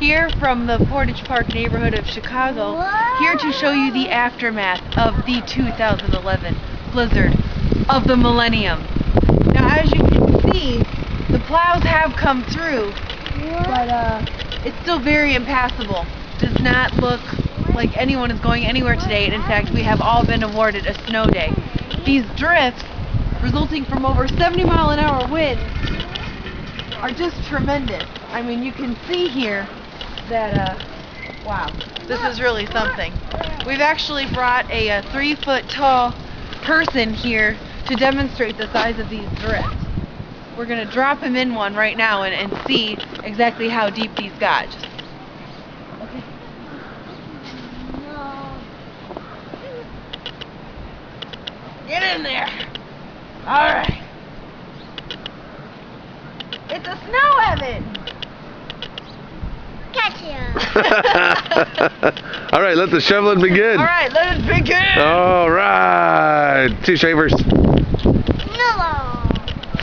here from the Portage Park neighborhood of Chicago, here to show you the aftermath of the 2011 blizzard of the millennium. Now, as you can see, the plows have come through, but it's still very impassable. Does not look like anyone is going anywhere today, and in fact, we have all been awarded a snow day. These drifts, resulting from over 70-mile-an-hour winds, are just tremendous. I mean, you can see here that, wow, this is really something. We've actually brought a 3-foot tall person here to demonstrate the size of these drifts. We're going to drop him in one right now and see exactly how deep these got. Just, okay. Get in there! Alright. It's a snow heaven! All right, let the shoveling begin. All right, let it begin. All right. See you, Schaeffers.